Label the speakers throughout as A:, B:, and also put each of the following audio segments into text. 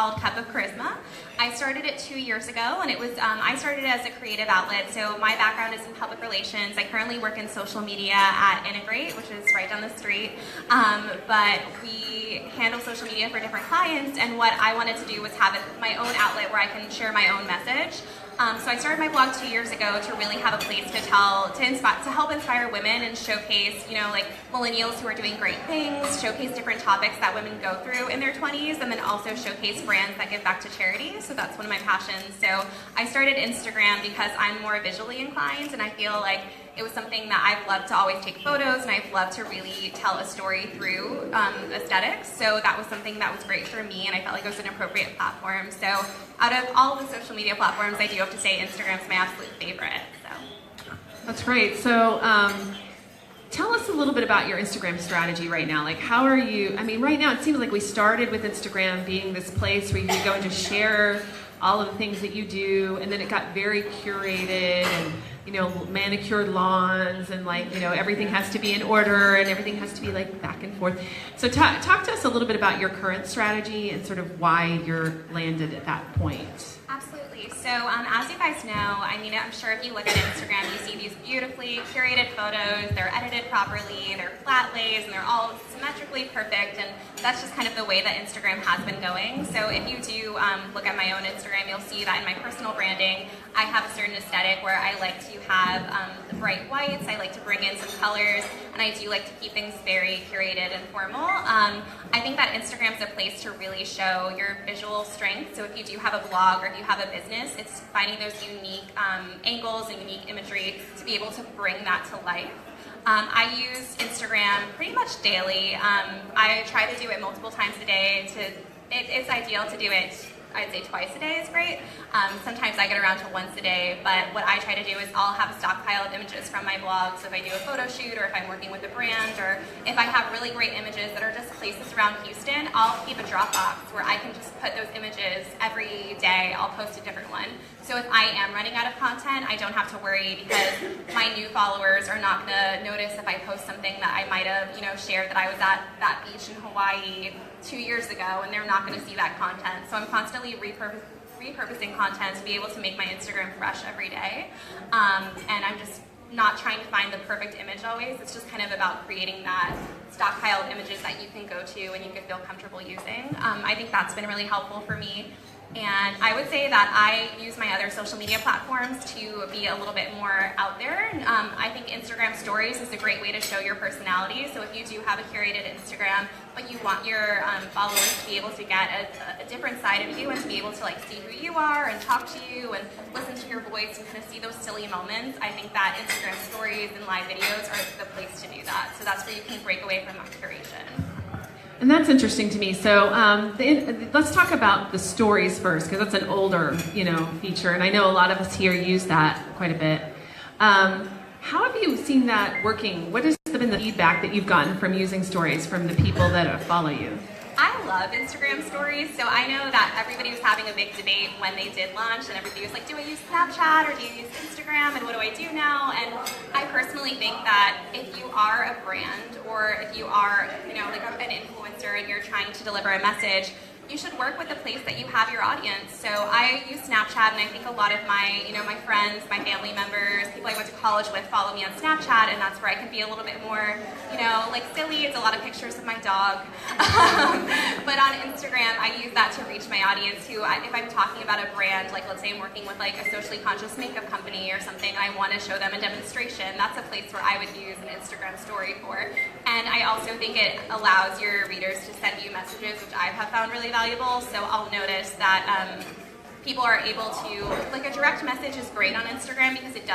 A: called Cup of Charisma. I started it 2 years ago, and it was I started it as a creative outlet. So my background is in public relations. I currently work in social media at Integrate, which is right down the street. But we handle social media for different clients, and what I wanted to do was have my own outlet where I can share my own message. So I started my blog 2 years ago to really have a place to help inspire women and showcase, like millennials who are doing great things, showcase different topics that women go through in their 20s, and then also showcase brands that give back to charity. So that's one of my passions. So I started Instagram because I'm more visually inclined, and I feel like it was something that I've loved to always take photos, and I've loved to really tell a story through aesthetics. So that was something that was great for me, and I felt like it was an appropriate platform. So out of all of the social media platforms, I do have to say Instagram's my absolute favorite. So
B: that's great. So tell us a little bit about your Instagram strategy right now. Like, how are you? I mean, right now it seems like we started with Instagram being this place where you could go and just share all of the things that you do, and then it got very curated and manicured lawns, and everything has to be in order, and everything has to be like back and forth. So talk to us a little bit about your current strategy and sort of why you're landed at that point.
A: Absolutely. So as you guys know, I'm sure if you look at Instagram, you see these beautifully curated photos. They're edited properly, they're flat lays, and they're all symmetrically perfect, and that's just kind of the way that Instagram has been going. So if you do look at my own Instagram, you'll see that in my personal branding, I have a certain aesthetic where I like to have the bright whites, I like to bring in some colors, and I do like to keep things very curated and formal. I think that Instagram's a place to really show your visual strength. So if you do have a blog or if you have a business, it's finding those unique angles and unique imagery to be able to bring that to life. I use Instagram pretty much daily. I try to do it multiple times a day. It's ideal to do it, I'd say twice a day is great. Sometimes I get around to once a day, but what I try to do is I'll have a stockpile of images from my blog. So if I do a photo shoot, or if I'm working with a brand, or if I have really great images that are just places around Houston, I'll keep a Dropbox where I can just put those images every day. I'll post a different one. So if I am running out of content, I don't have to worry, because my new followers are not gonna notice if I post something that I might have, shared that I was at that beach in Hawaii 2 years ago, and they're not gonna see that content. So I'm constantly repurposing content to be able to make my Instagram fresh every day. And I'm just not trying to find the perfect image always. It's just kind of about creating that stockpile of images that you can go to and you can feel comfortable using. I think that's been really helpful for me. And I would say that I use my other social media platforms to be a little bit more out there. I think Instagram Stories is a great way to show your personality. So if you do have a curated Instagram, but you want your followers to be able to get a different side of you and to be able to see who you are and talk to you and listen to your voice and kind of see those silly moments, I think that Instagram Stories and live videos are the place to do that. So that's where you can break away from that curation.
B: And that's interesting to me. So let's talk about the stories first, because that's an older, feature, and I know a lot of us here use that quite a bit. How have you seen that working? What has been the feedback that you've gotten from using stories from the people that follow you?
A: I love Instagram Stories, so I know that everybody was having a big debate when they did launch, and everybody was like, do I use Snapchat or do you use Instagram, and what do I do now? And I personally think that if you are a brand, or if you are, an influencer and you're trying to deliver a message, you should work with the place that you have your audience. So I use Snapchat, and I think a lot of my, my friends, my family members, people I went to college with follow me on Snapchat, and that's where I can be a little bit more, silly. It's a lot of pictures of my dog. But on Instagram, I use that to reach my audience who, if I'm talking about a brand, let's say I'm working with a socially conscious makeup company or something, I want to show them a demonstration. That's a place where I would use an Instagram story for. And I also think it allows your readers to send you messages, which I have found really valuable. So I'll notice that people are able to, a direct message is great on Instagram because it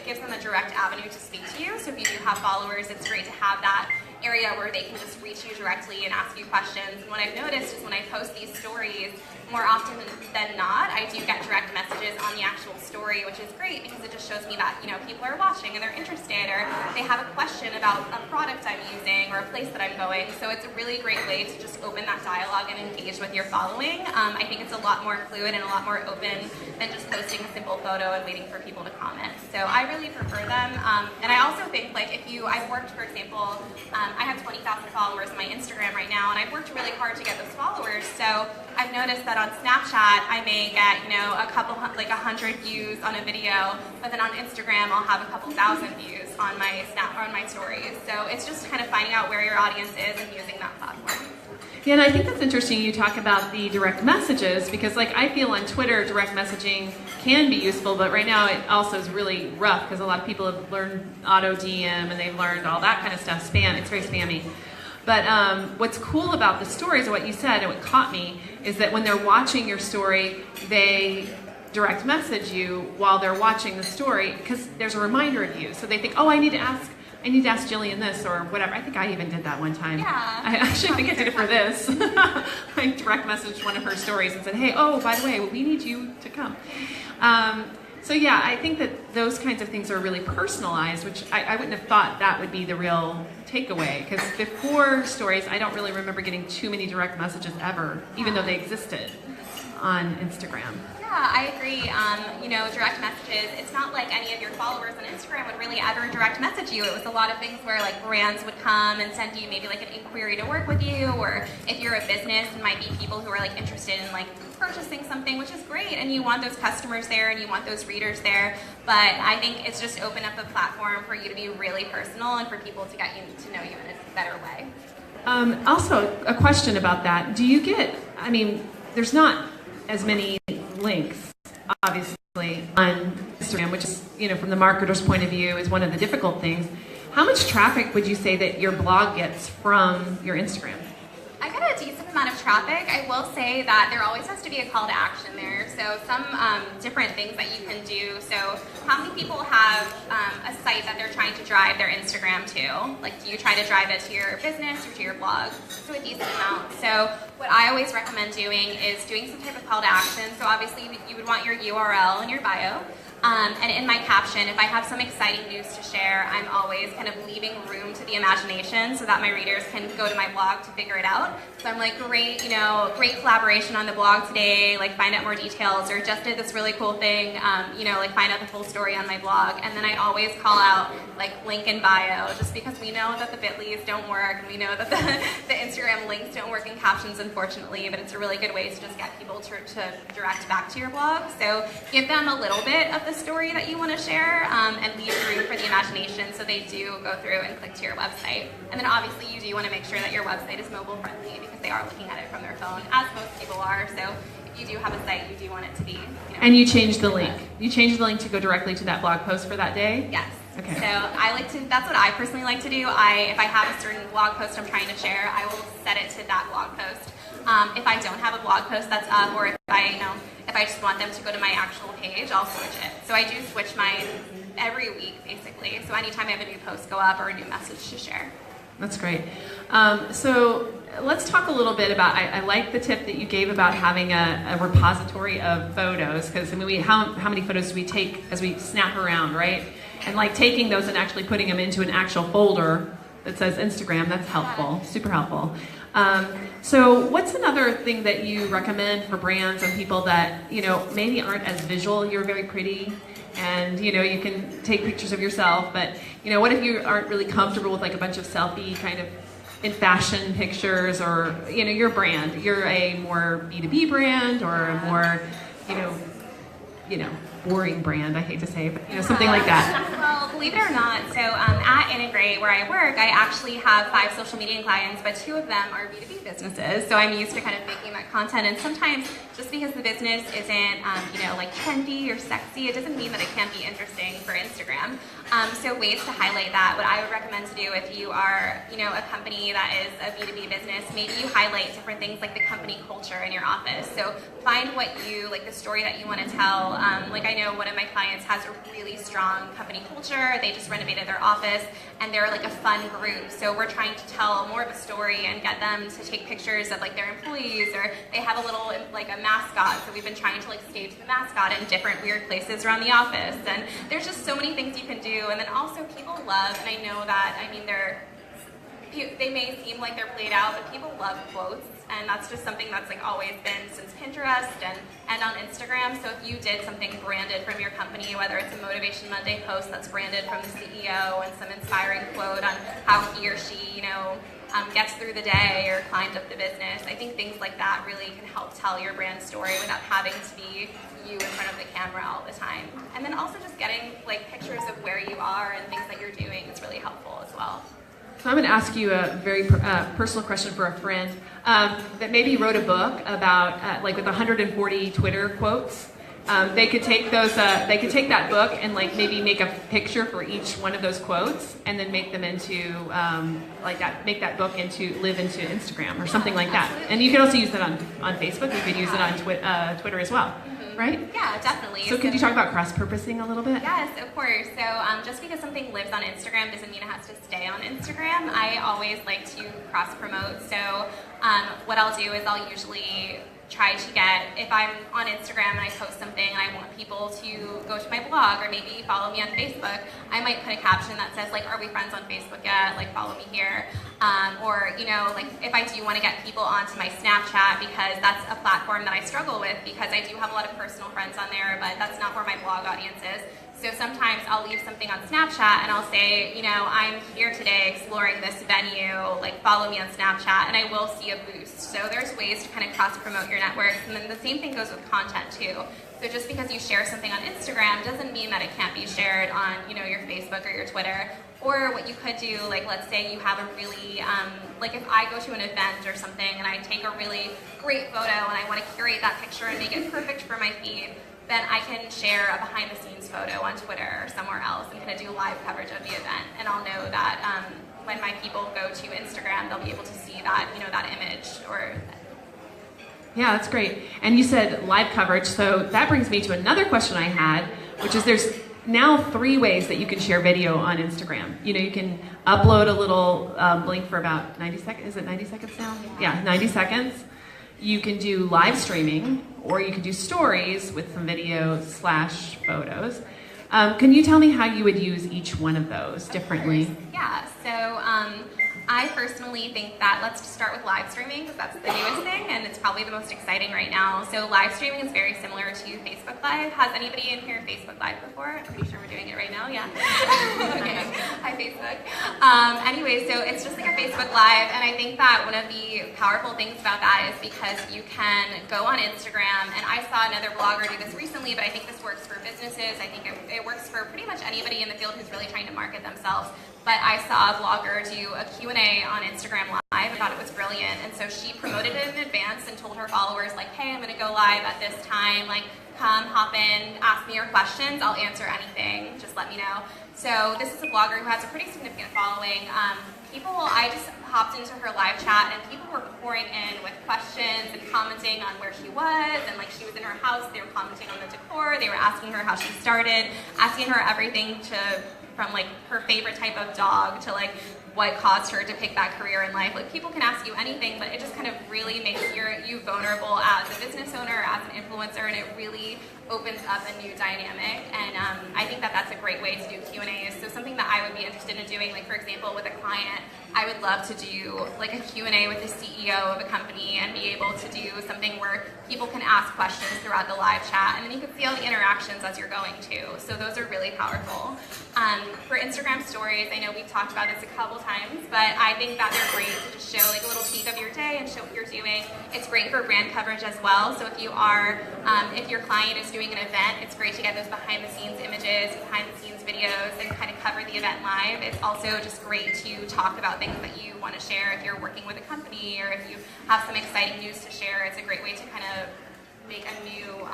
A: gives them a direct avenue to speak to you. So if you do have followers, it's great to have that area where they can just reach you directly and ask you questions. And what I've noticed is when I post these stories, more often than not, I do get direct messages on the actual story, which is great because it just shows me that, people are watching and they're interested, or they have a question about a product I'm using or a place that I'm going. So it's a really great way to just open that dialogue and engage with your following. I think it's a lot more fluid and a lot more open than just posting a simple photo and waiting for people to comment. So I really prefer them. And I also think, I've worked, for example, I have 20,000 followers on my Instagram right now, and I've worked really hard to get those followers. So I've noticed that on Snapchat, I may get, a couple, like 100 views on a video, but then on Instagram, I'll have a couple thousand views on my stories. So it's just kind of finding out where your audience is and using that platform.
B: Yeah, and I think that's interesting you talk about the direct messages, because like I feel on Twitter direct messaging can be useful, but right now it also is really rough because a lot of people have learned auto DM and they've learned all that kind of stuff. Spam, it's very spammy. But what's cool about the stories and what you said and what caught me is that when they're watching your story, they direct message you while they're watching the story because there's a reminder of you. So they think, oh, I need to ask Jillian this or whatever. I think I even did that one time.
A: Yeah.
B: I actually think I did it for this. I direct messaged one of her stories and said, hey, oh, by the way, we need you to come. So yeah, I think that those kinds of things are really personalized, which I wouldn't have thought that would be the real takeaway. Because before stories, I don't really remember getting too many direct messages ever, even though they existed on Instagram.
A: Yeah, I agree. Direct messages, it's not like any of your followers on Instagram would really ever direct message you. It was a lot of things where like brands would come and send you maybe like an inquiry to work with you, or if you're a business, it might be people who are like interested in like purchasing something, which is great, and you want those customers there and you want those readers there. But I think it's just opened up a platform for you to be really personal and for people to get you to know you in a better way.
B: Also, a question about that. Do you get, there's not as many links, obviously, on Instagram, which is, from the marketer's point of view, is one of the difficult things. How much traffic would you say that your blog gets from your Instagram?
A: I get a decent amount of traffic. I will say that there always has to be a call to action there. So some different things that you can do. So how many people have a site that they're trying to drive their Instagram to? Like, do you try to drive it to your business or to your blog? So a decent amount. So what I always recommend doing is doing some type of call to action. So obviously you would want your URL and your bio. And in my caption, if I have some exciting news to share, I'm always kind of leaving room to the imagination so that my readers can go to my blog to figure it out. So I'm like, great collaboration on the blog today, like find out more details, or just did this really cool thing, like find out the full story on my blog. And then I always call out like link in bio, just because we know that the bit.lys don't work, and we know that the Instagram links don't work in captions, unfortunately, but it's a really good way to just get people to direct back to your blog. So give them a little bit of the story that you want to share, and leave room for the imagination so they do go through and click to your website. And then obviously you do want to make sure that your website is mobile friendly, because they are looking at it from their phone, as most people are. So if you do have a site, you do want it to be.
B: And you changed the link. You changed the link to go directly to that blog post for that day?
A: Yes.
B: Okay.
A: So that's what I personally like to do. If I have a certain blog post I'm trying to share, I will set it to that blog post. If I don't have a blog post that's up, or if I just want them to go to my actual page, I'll switch it. So I do switch mine every week, basically. So anytime I have a new post go up or a new message to share.
B: That's great. So let's talk a little bit about, I like the tip that you gave about having a repository of photos, because how many photos do we take as we snap around, right? And like taking those and actually putting them into an actual folder that says Instagram, that's helpful, super helpful. So what's another thing that you recommend for brands and people that, maybe aren't as visual? You're very pretty, and, you can take pictures of yourself, but, what if you aren't really comfortable with like a bunch of selfie kind of in fashion pictures, or, your brand? You're a more B2B brand, or a more, boring brand, I hate to say, but something like that.
A: Well, believe it or not, so at Integrate, where I work, I actually have 5 social media clients, but 2 of them are B2B businesses. So I'm used to kind of making that content, and sometimes just because the business isn't, like trendy or sexy, it doesn't mean that it can't be interesting for Instagram. So ways to highlight that, what I would recommend to do if you are, a company that is a B2B business, maybe you highlight different things like the company culture in your office. So find what like the story that you want to tell. Like I know one of my clients has a really strong company culture. They just renovated their office, and they're like a fun group. So we're trying to tell more of a story and get them to take pictures of like their employees, or they have a little like a mascot. So we've been trying to like stage the mascot in different weird places around the office. And there's just so many things you can do. And then also people love, and I know that, they may seem like they're played out, but people love quotes. and that's just something that's like always been since Pinterest and on Instagram. So if you did something branded from your company, whether it's a Motivation Monday post that's branded from the CEO and some inspiring quote on how he or she, gets through the day or climbed up the business, I think things like that really can help tell your brand story without having to be you in front of the camera all the time. And then also just getting like pictures of where you are and things that you're doing is really helpful as well.
B: So I'm going to ask you a very personal question for a friend that maybe wrote a book about like with 140 Twitter quotes. They could take those. They could take that book and like maybe make a picture for each one of those quotes, and then make them into like that. Make that book live into Instagram or something like that.
A: Absolutely.
B: And you could also use it on Facebook. You could use it on Twitter as well, right?
A: Yeah, definitely.
B: So could you talk about cross-purposing a little bit?
A: Yes, of course. So just because something lives on Instagram doesn't mean it has to stay on Instagram. I always like to cross-promote. So what I'll do is I'll usually try to get, if I'm on Instagram and I post something and I want people to go to my blog or maybe follow me on Facebook, I might put a caption that says like, are we friends on Facebook yet? Like, follow me here. Or, like if I do want to get people onto my Snapchat, because that's a platform that I struggle with because I do have a lot of personal friends on there, but that's not where my blog audience is. So sometimes I'll leave something on Snapchat and I'll say, I'm here today exploring this venue, like follow me on Snapchat, and I will see a boost. So there's ways to kind of cross-promote your networks, and then the same thing goes with content too. So just because you share something on Instagram doesn't mean that it can't be shared on, your Facebook or your Twitter. Or what you could do, like let's say you have a really, like if I go to an event or something and I take a really great photo and I want to curate that picture and make it perfect for my feed, then I can share a behind-the-scenes photo on Twitter or somewhere else and kind of do live coverage of the event. And I'll know that when my people go to Instagram, they'll be able to see that, that image or.
B: Yeah, that's great. And you said live coverage, so that brings me to another question I had, which is there's now 3 ways that you can share video on Instagram. You can upload a little link for about 90 seconds. Is it 90 seconds now? Yeah, 90 seconds. You can do live streaming, or you can do stories with some video / photos. Can you tell me how you would use each one of those differently?
A: Yeah, so I personally think that let's start with live streaming because that's the newest thing and it's probably the most exciting right now. So live streaming is very similar to Facebook Live. Has anybody in here Facebook Live before? I'm pretty sure we're doing it right now, yeah. Okay, hi Facebook. Anyway, so it's just like a Facebook Live, and I think that one of the powerful things about that is because you can go on Instagram, and I saw another blogger do this recently, but I think this works for businesses. I think it works for pretty much anybody in the field who's really trying to market themselves. But I saw a blogger do a Q&A on Instagram Live. I thought it was brilliant. And so she promoted it in advance and told her followers, like, hey, I'm going to go live at this time. Like, come, hop in, ask me your questions. I'll answer anything. Just let me know. So this is a blogger who has a pretty significant following. I just hopped into her live chat, and people were pouring in with questions and commenting on where she was, and like she was in her house, they were commenting on the decor, they were asking her how she started, asking her everything from like her favorite type of dog to like what caused her to pick that career in life. Like people can ask you anything, but it just kind of really makes you vulnerable as a business owner, as an influencer, and it really opens up a new dynamic. And I think that that's a great way to do Q&As. So something that I would be interested in doing, like for example with a client, I would love to do like a Q&A with the CEO of a company and be able to do something where people can ask questions throughout the live chat, and then you can see all the interactions as you're going too. So those are really powerful. For Instagram stories, I know we've talked about this a couple times, but I think that they're great to just show like a little peek of your day and show what you're doing. It's great for brand coverage as well. So if your client is doing an event, it's great to get those behind the scenes images, behind the scenes videos, and kind of cover the event live. It's also just great to talk about things that you want to share if you're working with a company or if you have some exciting news to share. It's a great way to kind of make a new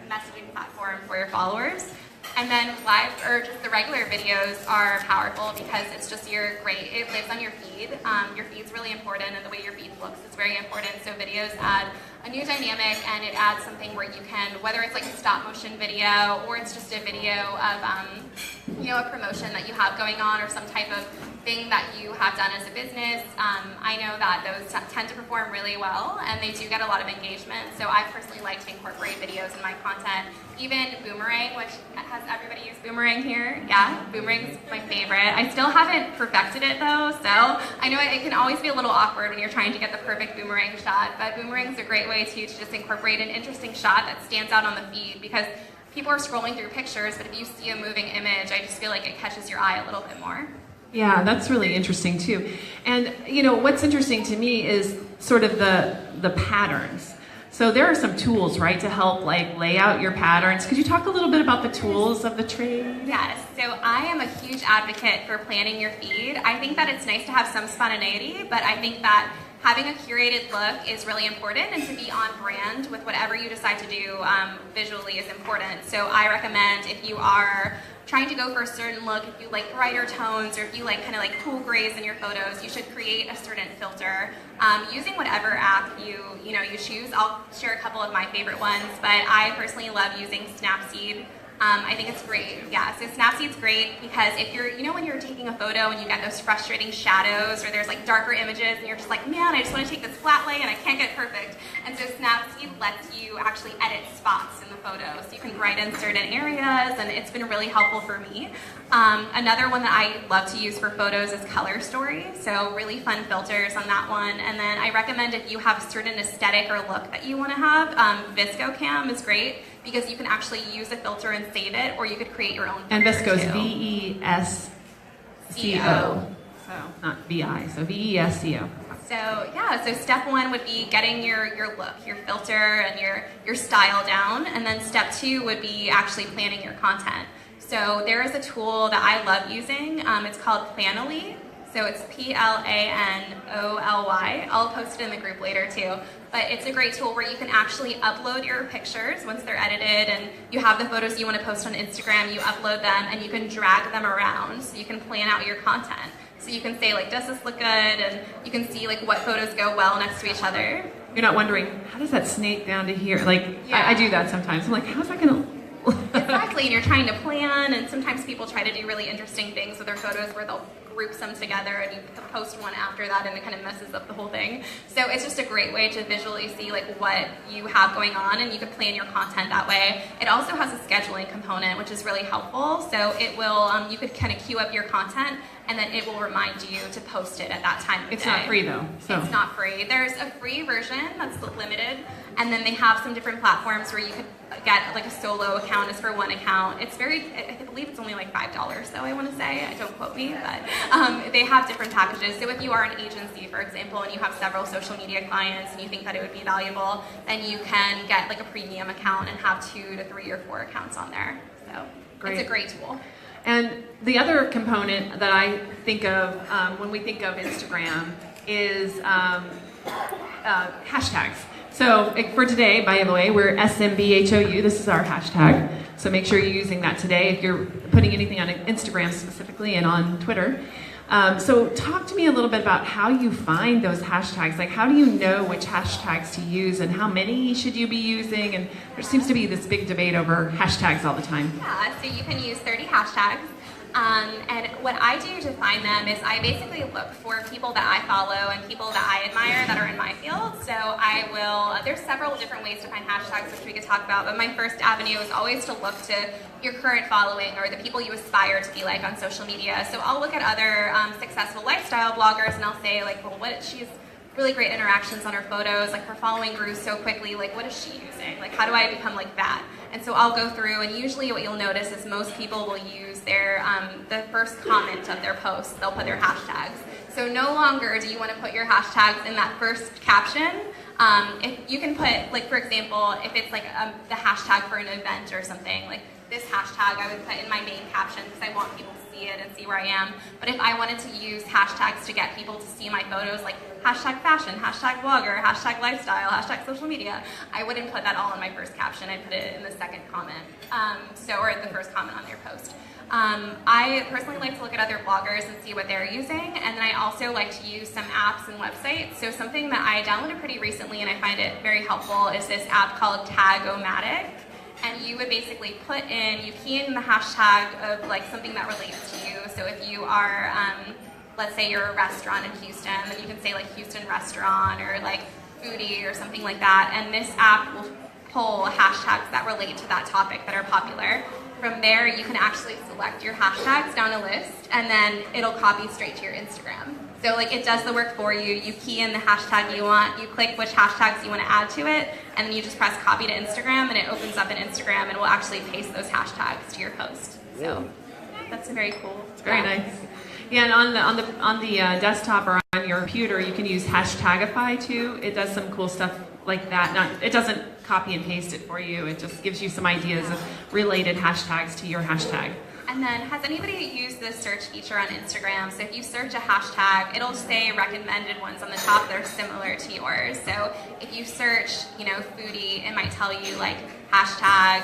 A: messaging platform for your followers. And then live or just the regular videos are powerful because it's just it lives on your feed. Your feed's really important, and the way your feed looks is very important. So videos add a new dynamic, and it adds something where you can, whether it's like a stop motion video or it's just a video of a promotion that you have going on or some type of thing that you have done as a business. I know that those tend to perform really well, and they do get a lot of engagement. So I personally like to incorporate videos in my content. Even Boomerang, which has everybody used Boomerang here? Yeah, Boomerang's my favorite. I still haven't perfected it though, so I know it can always be a little awkward when you're trying to get the perfect Boomerang shot, but Boomerang's a great way to just incorporate an interesting shot that stands out on the feed, because people are scrolling through pictures, but if you see a moving image, I just feel like it catches your eye a little bit more.
B: Yeah, that's really interesting too. And you know, what's interesting to me is sort of the patterns. So there are some tools, right, to help like lay out your patterns. Could you talk a little bit about the tools of the trade?
A: Yes, so I am a huge advocate for planning your feed. I think that it's nice to have some spontaneity, but I think that having a curated look is really important, and to be on brand with whatever you decide to do visually is important. So I recommend, if you are trying to go for a certain look, if you like brighter tones, or if you like kind of like cool grays in your photos, you should create a certain filter using whatever app you choose. I'll share a couple of my favorite ones, but I personally love using Snapseed. I think it's great. Yeah, so Snapseed's great because if you're, when you're taking a photo and you get those frustrating shadows, or there's like darker images and you're just like, man, I just want to take this flat lay and I can't get it perfect. And so Snapseed lets you actually edit spots in the photo. So you can brighten certain areas, and it's been really helpful for me. Another one that I love to use for photos is Color Story. So really fun filters on that one. And then I recommend, if you have a certain aesthetic or look that you want to have, ViscoCam is great, because you can actually use a filter and save it, or you could create your own filter.
B: And Visco's
A: too.
B: VESCO. Oh, not VI, so VESCO.
A: So yeah, so step one would be getting your look, your filter, and your style down. And then step two would be actually planning your content. So there is a tool that I love using. It's called Planoly. So it's Planoly. I'll post it in the group later too. But it's a great tool where you can actually upload your pictures once they're edited, and you have the photos you want to post on Instagram, you upload them, and you can drag them around so you can plan out your content. So you can say, like, does this look good? And you can see like what photos go well next to each other.
B: You're not wondering, how does that snake down to here? Like,
A: Yeah.
B: I do that sometimes. I'm like, how's that going to...
A: Exactly, and you're trying to plan, and sometimes people try to do really interesting things with their photos where they'll group them together and you post one after that, and it kind of messes up the whole thing. So it's just a great way to visually see like what you have going on, and you can plan your content that way. It also has a scheduling component, which is really helpful. So it will, you could kind of queue up your content, and then it will remind you to post it at that time of
B: It's
A: day.
B: not free though. So.
A: It's not free. There's a free version that's limited, and then they have some different platforms where you could get like a solo account is for one account. It's I believe it's only like $5 though, I want to say. Don't quote me, but they have different packages. So if you are an agency, for example, and you have several social media clients and you think that it would be valuable, then you can get like a premium account and have 2 to 3 or 4 accounts on there. So
B: Great.
A: It's a great tool.
B: And the other component that I think of when we think of Instagram is hashtags. So for today, by the way, we're SMBHOU. This is our hashtag. So make sure you're using that today if you're putting anything on Instagram specifically and on Twitter. So talk to me a little bit about how you find those hashtags. Like, how do you know which hashtags to use, and how many should you be using? And there seems to be this big debate over hashtags all the time.
A: Yeah, so you can use 30 hashtags. And what I do to find them is I basically look for people that I follow and people that I admire that are in my field. So there's several different ways to find hashtags, which we could talk about, but my first avenue is always to look to your current following or the people you aspire to be like on social media. So I'll look at other successful lifestyle bloggers, and I'll say like, well, she's really great interactions on her photos, like her following grew so quickly, like what is she using? Like how do I become like that? And so I'll go through, and usually what you'll notice is most people will use their the first comment of their post. They'll put their hashtags. So no longer do you want to put your hashtags in that first caption. If you can put, like for example, if it's like the hashtag for an event or something, like this hashtag I would put in my main caption because I want people to see it and see where I am. But if I wanted to use hashtags to get people to see my photos, like hashtag fashion, hashtag blogger, hashtag lifestyle, hashtag social media, I wouldn't put that all in my first caption. I'd put it in the second comment, or the first comment on their post. I personally like to look at other bloggers and see what they're using, and then I also like to use some apps and websites. So something that I downloaded pretty recently and I find it very helpful is this app called Tag-O-Matic. And you would basically you key in the hashtag of like something that relates to you. So if you are let's say you're a restaurant in Houston, then you can say like Houston restaurant or like foodie or something like that, and this app will pull hashtags that relate to that topic that are popular. From there, you can actually select your hashtags down a list, and then it'll copy straight to your Instagram. So like it does the work for you. You key in the hashtag you want, you click which hashtags you want to add to it, and then you just press copy to Instagram, and it opens up in Instagram and will actually paste those hashtags to your post. So that's very cool.
B: It's very nice. Yeah, and on the desktop or on your computer, you can use Hashtagify too. It does some cool stuff like that. It doesn't copy and paste it for you. It just gives you some ideas of related hashtags to your hashtag.
A: And then, has anybody used the search feature on Instagram? So if you search a hashtag, it'll say recommended ones on the top that are similar to yours. So if you search, foodie, it might tell you like hashtag,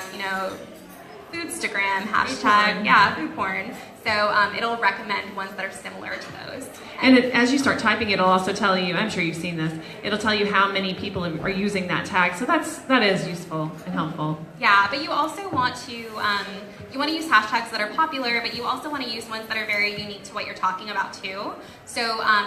A: foodstagram, hashtag, food porn. So it'll recommend ones that are similar to those.
B: And as you start typing, it'll also tell you, I'm sure you've seen this, it'll tell you how many people are using that tag. So that is useful and helpful.
A: Yeah, but you also want to use hashtags that are popular, but you also want to use ones that are very unique to what you're talking about too. So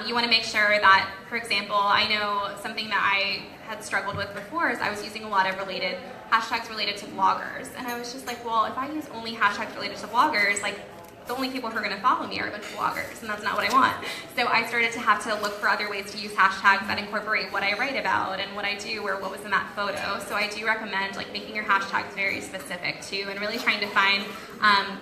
A: you want to make sure that, for example, I know something that I had struggled with before is I was using a lot of hashtags related to bloggers. And I was just like, well, if I use only hashtags related to bloggers, like the only people who are going to follow me are a bunch of bloggers, and that's not what I want. So I started to have to look for other ways to use hashtags that incorporate what I write about and what I do or what was in that photo. So I do recommend like making your hashtags very specific too, and really trying to find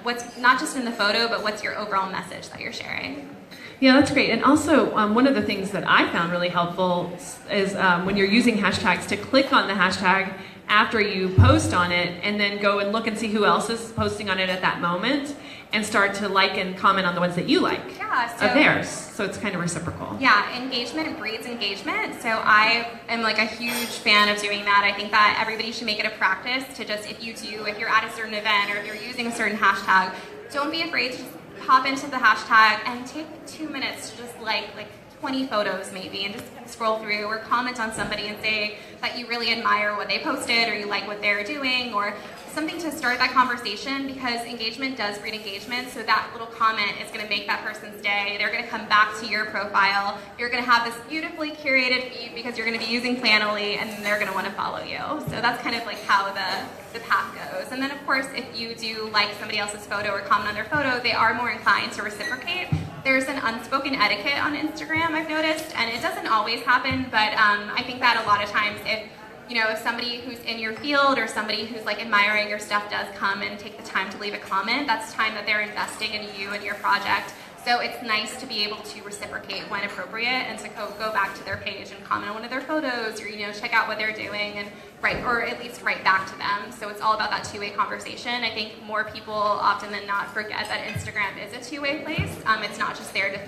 A: what's not just in the photo, but what's your overall message that you're sharing.
B: Yeah, that's great. And also, one of the things that I found really helpful is when you're using hashtags to click on the hashtag after you post on it, and then go and look and see who else is posting on it at that moment, and start to like and comment on the ones that you like of theirs. So it's kind of reciprocal.
A: Yeah, engagement breeds engagement. So I am like a huge fan of doing that. I think that everybody should make it a practice to just, if you're at a certain event or if you're using a certain hashtag, don't be afraid to just hop into the hashtag and take 2 minutes to just like 20 photos maybe, and just scroll through or comment on somebody and say that you really admire what they posted or you like what they're doing, or something to start that conversation, because engagement does breed engagement. So that little comment is going to make that person's day. They're going to come back to your profile. You're going to have this beautifully curated feed because you're going to be using Planoly, and they're going to want to follow you. So that's kind of like how the path goes. And then of course, if you do like somebody else's photo or comment on their photo, they are more inclined to reciprocate. There's an unspoken etiquette on Instagram, I've noticed, and it doesn't always happen, but I think that a lot of times if somebody who's in your field or somebody who's like admiring your stuff does come and take the time to leave a comment, that's time that they're investing in you and your project. So it's nice to be able to reciprocate when appropriate, and to go back to their page and comment on one of their photos, or check out what they're doing and write, or at least write back to them. So it's all about that two-way conversation. I think more people often than not forget that Instagram is a two-way place. It's not just there to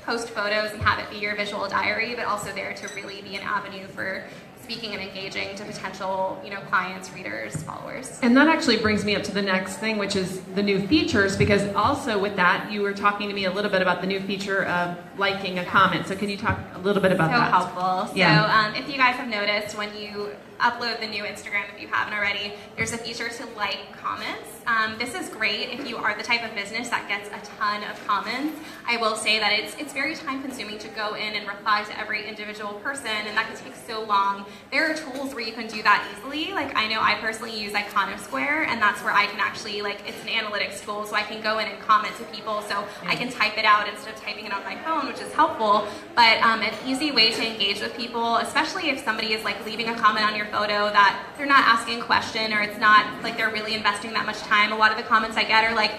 A: post photos and have it be your visual diary, but also there to really be an avenue for speaking and engaging to potential, clients, readers, followers.
B: And that actually brings me up to the next thing, which is the new features, because also with that, you were talking to me a little bit about the new feature of liking a comment. So can you talk a little bit about that?
A: So helpful.
B: Yeah.
A: So if you guys have noticed, when you upload the new Instagram, if you haven't already, there's a feature to like comments. This is great if you are the type of business that gets a ton of comments. I will say that it's very time consuming to go in and reply to every individual person, and that can take so long. There are tools where you can do that easily. Like I know I personally use Iconosquare, and that's where I can actually, it's an analytics tool, so I can go in and comment to people, so I can type it out instead of typing it on my phone, which is helpful. But an easy way to engage with people, especially if somebody is leaving a comment on your photo that they're not asking a question, or it's not like they're really investing that much time. A lot of the comments I get are like,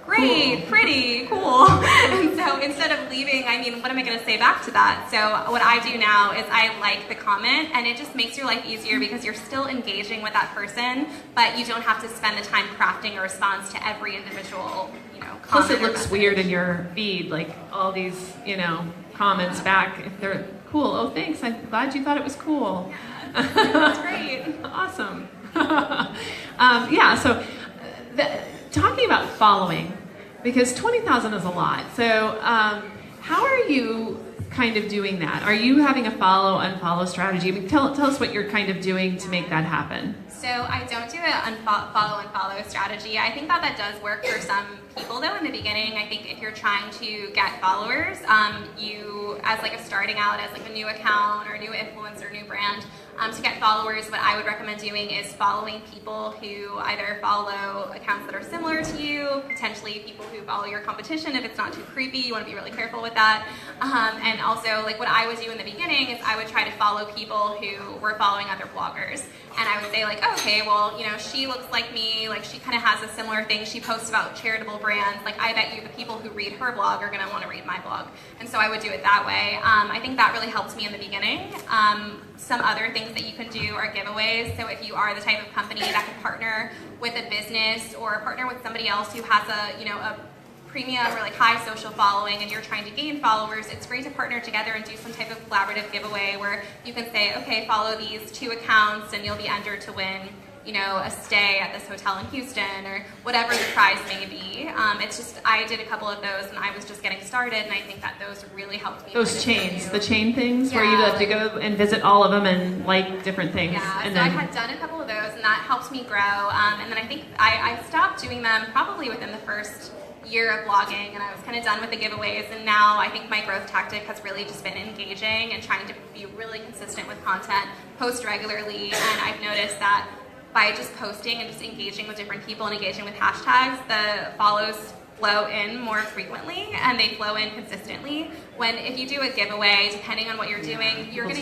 A: great, pretty, cool. And so instead of leaving, what am I going to say back to that? So what I do now is I like the comment, and it just makes your life easier because you're still engaging with that person, but you don't have to spend the time crafting a response to every individual, comment.
B: Plus it looks weird in your feed, all these, comments back. If they're cool, oh thanks, I'm glad you thought it was cool.
A: That's great.
B: Awesome. Talking about following, because 20,000 is a lot. So how are you kind of doing that? Are you having a follow, unfollow strategy? I mean, tell us what you're kind of doing to make that happen.
A: So I don't do an unfollow strategy. I think that does work for some people though in the beginning. I think if you're trying to get followers, you as like a starting out as like a new account or a new influencer, new brand, to get followers, what I would recommend doing is following people who either follow accounts that are similar to you, potentially people who follow your competition if it's not too creepy. You want to be really careful with that. And also, like what I would do in the beginning is I would try to follow people who were following other bloggers. And I would say like, okay, well, you know, she looks like me, like she kind of has a similar thing. She posts about charitable brands. Like I bet you the people who read her blog are going to want to read my blog. And so I would do it that way. I think that really helped me in the beginning. Some other things that you can do are giveaways. So if you are the type of company that can partner with a business or partner with somebody else who has a premium or like high social following and you're trying to gain followers, it's great to partner together and do some type of collaborative giveaway where you can say, okay, follow these 2 accounts and you'll be entered to win, you know, a stay at this hotel in Houston or whatever the prize may be. It's just, I did a couple of those and I was just getting started and I think that those really helped me.
B: Those chains, the chain things where you have to go and visit all of them and like different things.
A: Yeah,
B: and
A: so
B: then
A: I had done a couple of those and that helped me grow. And then I think I stopped doing them probably within the first year of blogging and I was kind of done with the giveaways, and now I think my growth tactic has really just been engaging and trying to be really consistent with content, post regularly, and I've noticed that by just posting and just engaging with different people and engaging with hashtags, the follows flow in more frequently and they flow in consistently. When if you do a giveaway, depending on what you're doing, you're gonna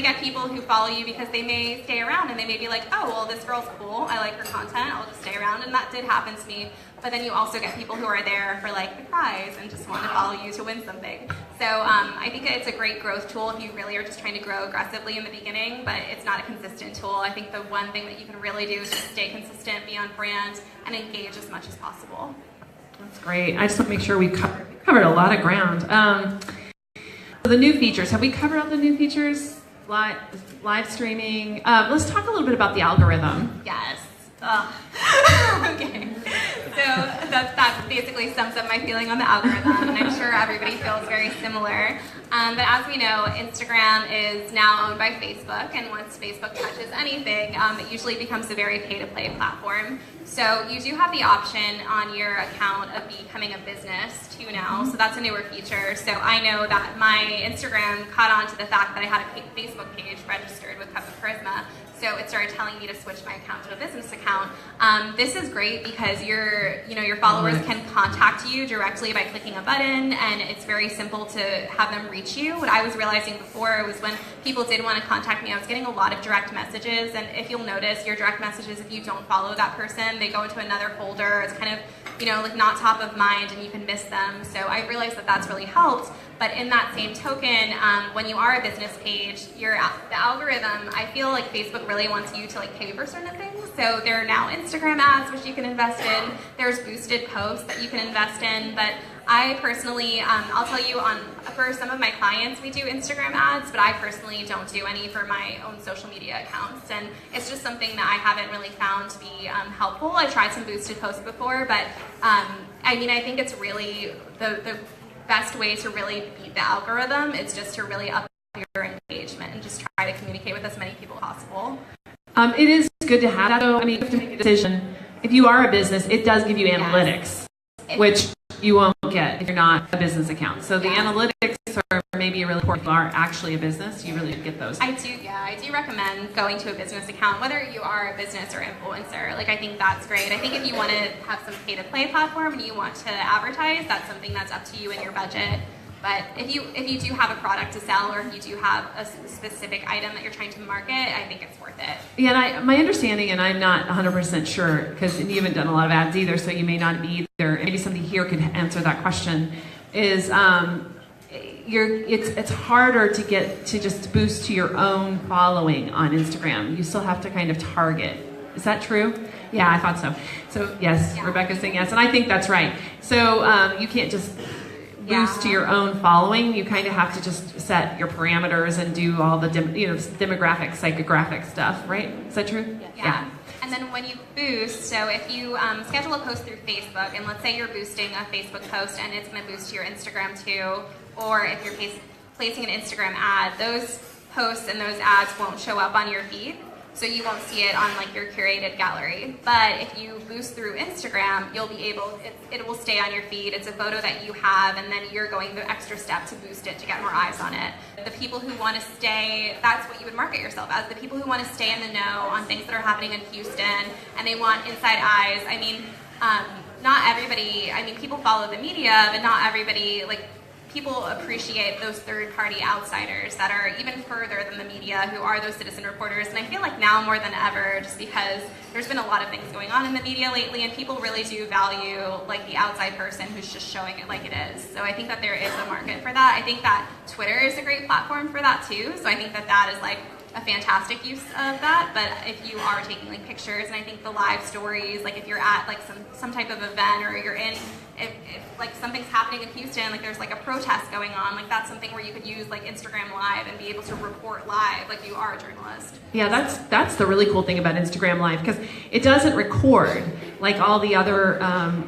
A: get people who follow you because they may stay around and they may be like, oh well, this girl's cool, I like her content, I'll just stay around, and that did happen to me. But then you also get people who are there for like the prize and just want to follow you to win something. So I think it's a great growth tool if you really are just trying to grow aggressively in the beginning, but it's not a consistent tool. I think the one thing that you can really do is just stay consistent, be on brand, and engage as much as possible.
B: That's great. I just want to make sure we covered a lot of ground. So the new features, have we covered all the new features? Live streaming. Let's talk a little bit about the algorithm.
A: Yes. Okay. So that basically sums up my feeling on the algorithm, and I'm sure everybody feels very similar. But as we know, Instagram is now owned by Facebook, and once Facebook touches anything, it usually becomes a very pay-to-play platform. So you do have the option on your account of becoming a business too now, so that's a newer feature. So I know that my Instagram caught on to the fact that I had a Facebook page registered with Cup of Charisma, so it started telling me to switch my account to a business account. This is great because your followers can contact you directly by clicking a button, and it's very simple to have them reach you. What I was realizing before was when people did want to contact me, I was getting a lot of direct messages, and if you'll notice, your direct messages, if you don't follow that person, they go into another folder. It's kind of, like not top of mind, and you can miss them. So I realized that that's really helped. But in that same token, when you are a business page, the algorithm, I feel like Facebook really wants you to pay for certain things. So there are now Instagram ads, which you can invest in. There's boosted posts that you can invest in. But I personally, I'll tell you, for some of my clients, we do Instagram ads, but I personally don't do any for my own social media accounts. And it's just something that I haven't really found to be helpful. I tried some boosted posts before, but I think it's really the best way to really beat the algorithm is just to really up your engagement and just try to communicate with as many people as possible.
B: It is good to have that, though. You have to make a decision. If you are a business, it does give you analytics, which you won't get if you're not a business account. So the analytics are maybe really important. If you are actually a business, you really get those.
A: I do recommend going to a business account, whether you are a business or influencer. I think that's great. I think if you want to have some pay-to-play platform and you want to advertise, that's something that's up to you and your budget. But if you do have a product to sell, or if you do have a specific item that you're trying to market, I think it's worth it.
B: Yeah, and my understanding, and I'm not 100% sure, because you haven't done a lot of ads either, so you may not be either. Maybe somebody here could answer that question. Is it's harder to get to just boost to your own following on Instagram. You still have to kind of target. Is that true? Yeah, I thought so. So yes, Rebecca's saying yes, and I think that's right. So you can't just boost to your own following. You kind of have to just set your parameters and do all the demographic, psychographic stuff, right? Is that true?
A: Yeah. And then when you boost, so if you schedule a post through Facebook, and let's say you're boosting a Facebook post and it's going to boost to your Instagram too, or if you're placing an Instagram ad, those posts and those ads won't show up on your feed, so you won't see it on like your curated gallery. But if you boost through Instagram, you'll be able, it will stay on your feed. It's a photo that you have, and then you're going the extra step to boost it to get more eyes on it. The people who want to stay, that's what you would market yourself as, the people who want to stay in the know on things that are happening in Houston, and they want inside eyes. I mean, not everybody, I mean, people follow the media, but not everybody, like, people appreciate those third-party outsiders that are even further than the media, who are those citizen reporters. And I feel like now more than ever, just because there's been a lot of things going on in the media lately, and people really do value like the outside person who's just showing it like it is. So I think that there is a market for that. I think that Twitter is a great platform for that too. So I think that that is like a fantastic use of that. But if you are taking like pictures, and I think the live stories, like if you're at like some type of event, or you're in, if like something's happening in Houston, like there's like a protest going on, like that's something where you could use like Instagram Live and be able to report live like you are a journalist.
B: Yeah, that's the really cool thing about Instagram Live, because it doesn't record like all the other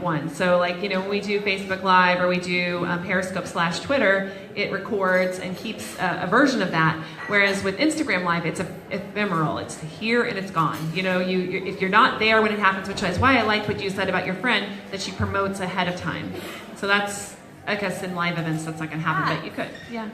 B: ones. So like, you know, when we do Facebook Live or we do Periscope / Twitter, it records and keeps a version of that. Whereas with Instagram Live, it's ephemeral. It's here and it's gone. You know, you if you're not there when it happens, which is why I liked what you said about your friend, that she promotes ahead of time. So that's, I guess in live events that's not going to happen, but you could. Yeah.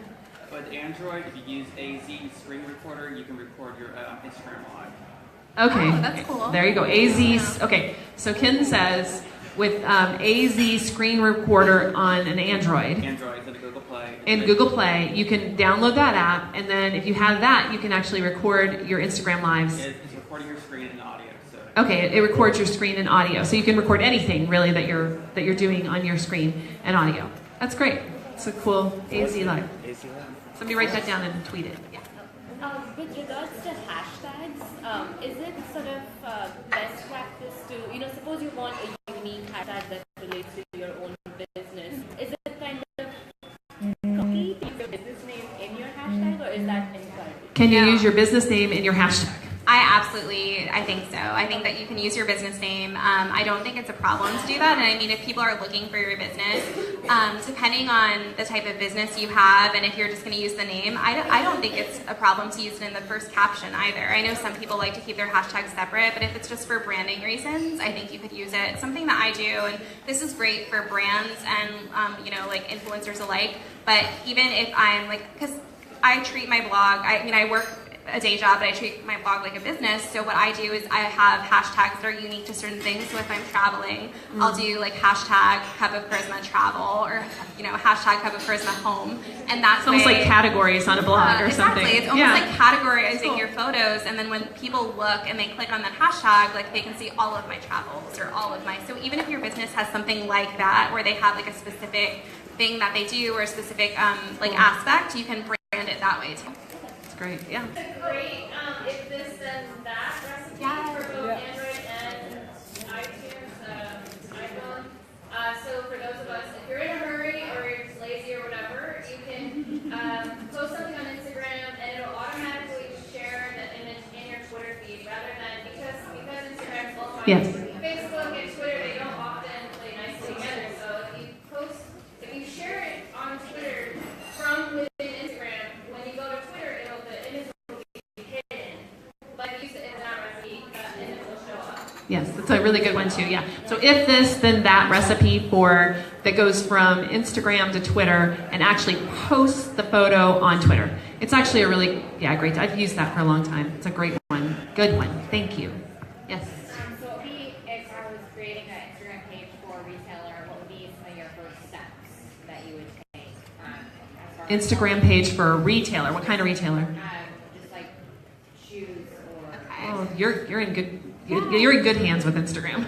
C: With Android, if you use AZ screen recorder, you can record your Instagram Live.
B: Okay.
A: Oh, that's cool.
B: There you go. AZ. Okay. So Ken says with AZ screen recorder on an Android.
C: Android, so the Google Play.
B: In Google Play, you can download that app, and then if you have that, you can actually record your Instagram Lives.
C: It's recording your screen and audio. So.
B: Okay, it records your screen and audio, so you can record anything really that you're doing on your screen and audio. That's great. It's a cool AZ Live. Somebody write that down and tweet it. Yeah.
D: With regards to hashtags, is it sort of best practice to, you know, suppose you want a unique hashtag that relates to your own business, is it kind of cookie to use your business name in your hashtag, or is that incorrect?
B: Can you use your business name in your hashtag?
A: I think so. I think that you can use your business name. I don't think it's a problem to do that. And I mean, if people are looking for your business, depending on the type of business you have, and if you're just going to use the name, I don't think it's a problem to use it in the first caption either. I know some people like to keep their hashtags separate, but if it's just for branding reasons, I think you could use it. It's something that I do, and this is great for brands and, you know, like influencers alike. But even if I'm like, because I treat my blog, I mean, I work a day job, but I treat my blog like a business. So what I do is I have hashtags that are unique to certain things. So if I'm traveling, I'll do like hashtag Cup of Charisma travel, or, you know, hashtag Cup of Charisma home. And that's
B: It's almost like categories on a blog or
A: exactly.
B: something.
A: It's almost like categorizing your photos, and then when people look and they click on that hashtag, like they can see all of my travels or all of my, so even if your business has something like that, where they have like a specific thing that they do or a specific like aspect, you can brand it that way too.
B: Great, yeah.
D: It's a great if this then that recipe for both Android and iTunes, iPhone. So for those of us, if you're in a hurry or you're just lazy or whatever, you can post something on Instagram and it'll automatically share the image in your Twitter feed, rather than because Instagram's all like Facebook and Twitter, they don't often play nicely together. So if you share it on Twitter from within Instagram, when you go to Twitter, the image will be hidden. But if you use it in that recipe, the image will show up.
B: Yes, that's a really good one too, yeah. So if this, then that recipe that goes from Instagram to Twitter and actually posts the photo on Twitter. It's actually a really, great. I've used that for a long time. It's a great one. Good one. Thank you. Yes.
E: So if I was creating an Instagram page for a retailer, what would be some of your first steps that you would take? As far as
B: Instagram page for a retailer. What kind of retailer?
E: just like shoes or.
B: Oh, you're in good hands with Instagram.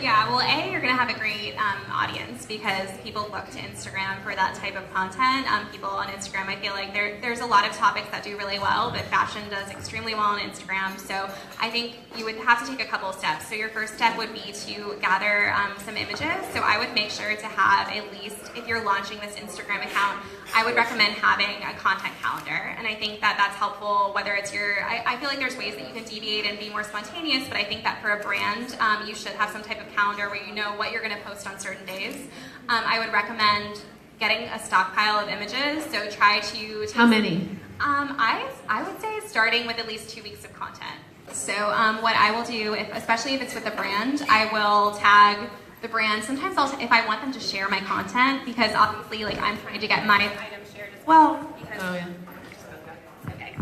A: Yeah, well, you're going to have a great audience, because people look to Instagram for that type of content. People on Instagram, I feel like there's a lot of topics that do really well, but fashion does extremely well on Instagram. So I think you would have to take a couple of steps. So your first step would be to gather some images. So I would make sure to have, at least, if you're launching this Instagram account, I would recommend having a content calendar. And I think that that's helpful, whether it's I feel like there's ways that you can deviate and be more spontaneous, but I think that for a brand, you should have some type of calendar where you know what you're going to post on certain days. I would recommend getting a stockpile of images. So try to
B: How many?
A: I would say starting with at least 2 weeks of content. So what I will do, especially if it's with a brand, I will tag the brand. Sometimes if I want them to share my content, because obviously like I'm trying to get my items shared as well. Because,
B: Oh, yeah.
A: okay.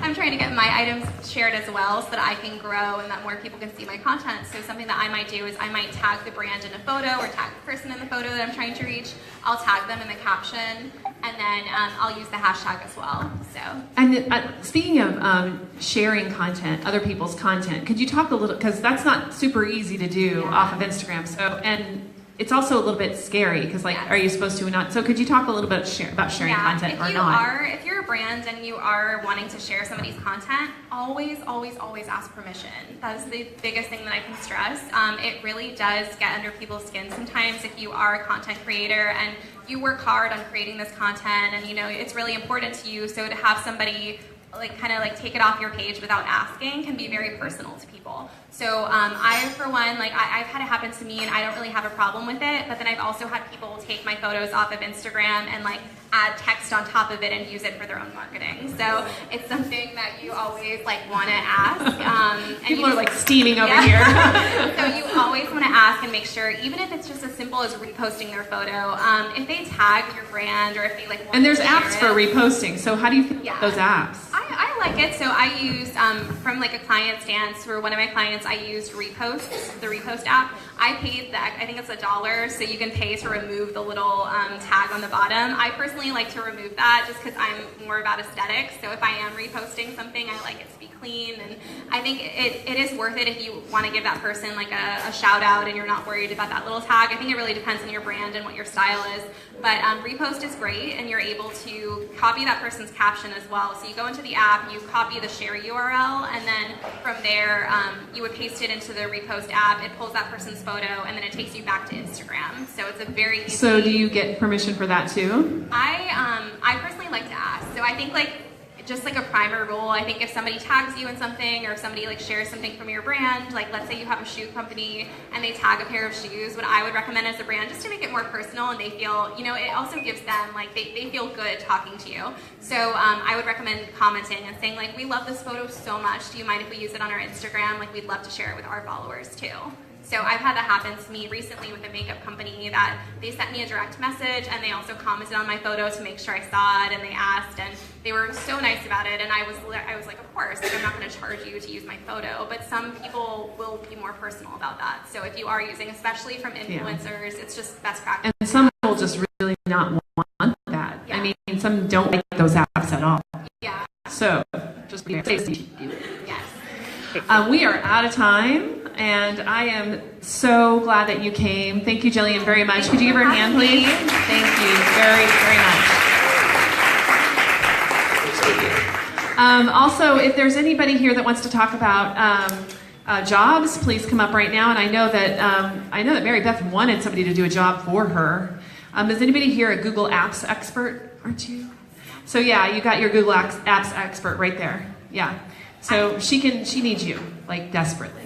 A: I'm trying to get my items shared as well so that I can grow and that more people can see my content. So something that I might do is I might tag the brand in a photo or tag the person in the photo that I'm trying to reach. I'll tag them in the caption, and then I'll use the hashtag as well. So.
B: And speaking of sharing content, other people's content, could you talk a little, because that's not super easy to do off of Instagram. So, and it's also a little bit scary because, like, are you supposed to or not? So, could you talk a little bit about sharing content or not?
A: If you're a brand and you are wanting to share somebody's content, always ask permission. That is the biggest thing that I can stress. It really does get under people's skin sometimes if you are a content creator and you work hard on creating this content, and you know it's really important to you. So to have somebody kind of take it off your page without asking can be very personal to people. So I, for one, I've had it happen to me and I don't really have a problem with it, but then I've also had people take my photos off of Instagram and add text on top of it and use it for their own marketing. So it's something that you always want to ask.
B: People are steaming over here.
A: So you always want to ask and make sure, even if it's just as simple as reposting their photo, if they tag your brand or if they want
B: and there's
A: to share
B: apps for reposting. So how do you feel about those apps?
A: I like it. So I use, from a client stance, for one of my clients, I used Repost, the Repost app. I paid that, I think it's $1, so you can pay to remove the little tag on the bottom. I personally like to remove that just because I'm more about aesthetics. So if I am reposting something, I like it to be clean. And I think it is worth it if you want to give that person a shout out and you're not worried about that little tag. I think it really depends on your brand and what your style is. But Repost is great, and you're able to copy that person's caption as well. So you go into the app, you copy the share URL, and then from there, you would paste it into the Repost app. It pulls that person's photo, and then it takes you back to Instagram. So it's a very easy.
B: So do you get permission for that too?
A: I personally like to ask. So I think just a primer rule, I think if somebody tags you in something or if somebody shares something from your brand, let's say you have a shoe company and they tag a pair of shoes, what I would recommend as a brand, just to make it more personal and they feel, it also gives them, they feel good talking to you. So I would recommend commenting and saying we love this photo so much, do you mind if we use it on our Instagram? We'd love to share it with our followers too. So I've had that happen to me recently with a makeup company that they sent me a direct message and they also commented on my photo to make sure I saw it, and they asked, and they were so nice about it, and I was like, of course, I'm not going to charge you to use my photo, but some people will be more personal about that. So if you are using, especially from influencers, it's just best practice.
B: And some will just really not want that.
A: Yeah.
B: I mean, some don't like those apps at all.
A: Yeah.
B: So just be safe.
A: Yes.
B: We are out of time. And I am so glad that you came. Thank you, Jillian, very much. Could you give her a hand, please? Thank you very, very much. Also, if there's anybody here that wants to talk about jobs, please come up right now. And I know that Mary Beth wanted somebody to do a job for her. Is anybody here a Google Apps expert? Aren't you? So yeah, you got your Google Apps expert right there. Yeah. So she needs you, desperately.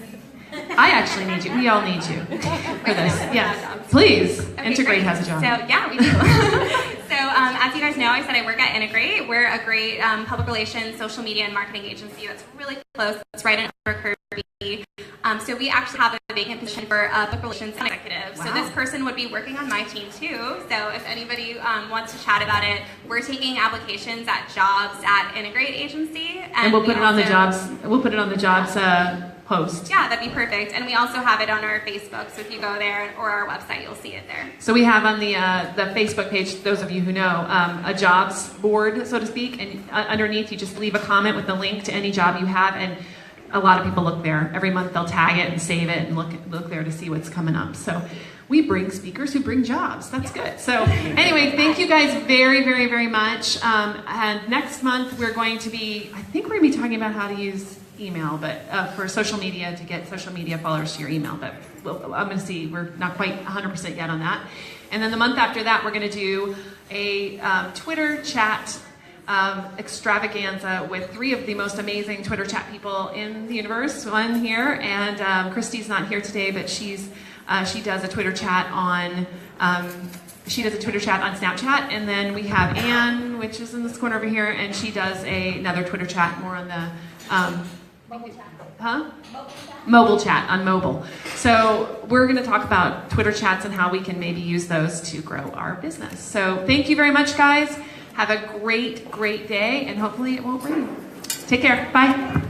B: I actually need you. We all need you for this. Yes, please.
A: Okay,
B: Integrate
A: great.
B: has a job.
A: So yeah, we do. So as you guys know, I said I work at Integrate. We're a great public relations, social media, and marketing agency that's really close. It's right in Kirby. So we actually have a vacant position for a public relations executive.
B: Wow.
A: So this person would be working on my team too. So if anybody wants to chat about it, we're taking applications at jobs at Integrate Agency,
B: and we'll put it on the jobs. We'll put it on the jobs post.
A: Yeah, that'd be perfect. And we also have it on our Facebook. So if you go there or our website, you'll see it there.
B: So we have on the Facebook page, those of you who know, a jobs board, so to speak, and underneath you just leave a comment with the link to any job you have, and a lot of people look there. Every month they'll tag it and save it and look there to see what's coming up. So we bring speakers who bring jobs. That's good. So anyway, thank you guys very, very, very much. And next month we're going to be, I think we're going to be talking about how to use email, but for social media, to get social media followers to your email. But I'm going to see. We're not quite 100% yet on that. And then the month after that, we're going to do a Twitter chat extravaganza with 3 of the most amazing Twitter chat people in the universe. One here, and Christy's not here today, but she does a Twitter chat on Snapchat, and then we have Anne, which is in this corner over here, and she does another Twitter chat more on the mobile chat on mobile. So we're going to talk about Twitter chats and how we can maybe use those to grow our business. So thank you very much, guys. Have a great, great day, and hopefully it won't rain. Take care. Bye.